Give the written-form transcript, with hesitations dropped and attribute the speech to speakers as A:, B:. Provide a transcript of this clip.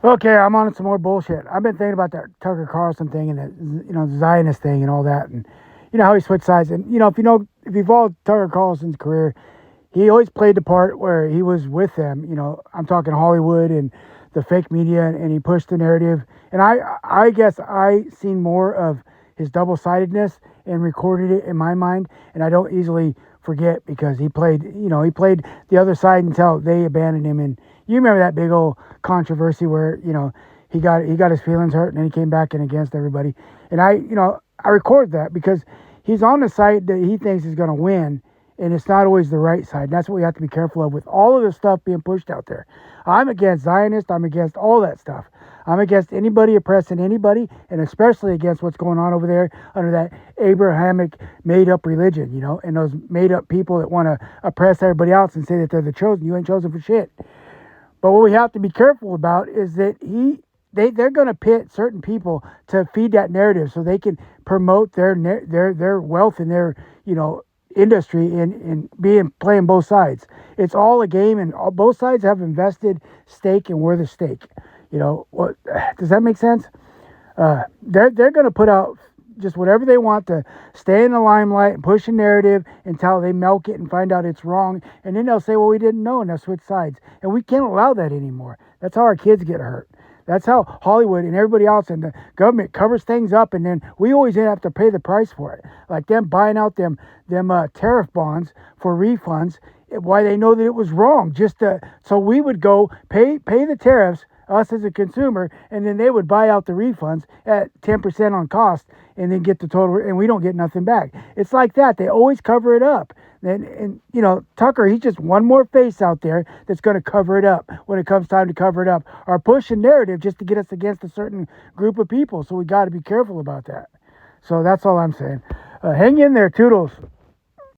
A: Okay, I'm on some more bullshit. I've been thinking about that Tucker Carlson thing and the Zionist thing and all that, and how he switched sides. And if you followed Tucker Carlson's career, he always played the part where he was with them. I'm talking Hollywood and the fake media, and he pushed the narrative. And I guess I seen more of his double sidedness and recorded it in my mind, and I don't easily forget because he played the other side until they abandoned him. And you remember that big old controversy where he got his feelings hurt, and then he came back and against everybody. And I record that because he's on the side that he thinks is going to win, and it's not always the right side. That's what we have to be careful of with all of the stuff being pushed out there. I'm against Zionists. I'm against all that stuff. I'm against anybody oppressing anybody, and especially against what's going on over there under that Abrahamic made-up religion, and those made-up people that want to oppress everybody else and say that they're the chosen. You ain't chosen for shit. But what we have to be careful about is that they're going to pit certain people to feed that narrative so they can promote their wealth and their industry in playing both sides. It's all a game, and both sides have invested stake, and we're the stake. What does that make sense? They're going to put out just whatever they want to stay in the limelight and push a narrative until they milk it and find out it's wrong, and then they'll say, "Well, we didn't know," and they'll switch sides, and we can't allow that anymore. That's how our kids get hurt. That's how Hollywood and everybody else and the government covers things up, and then we always have to pay the price for it. Like them buying out them tariff bonds for refunds, why they know that it was wrong. So we would go pay the tariffs, us as a consumer, and then they would buy out the refunds at 10% on cost, and then get the total, and we don't get nothing back. It's like that. They always cover it up. And Tucker, he's just one more face out there that's going to cover it up when it comes time to cover it up, or push a narrative just to get us against a certain group of people. So we got to be careful about that. So that's all I'm saying. Hang in there, Toodles.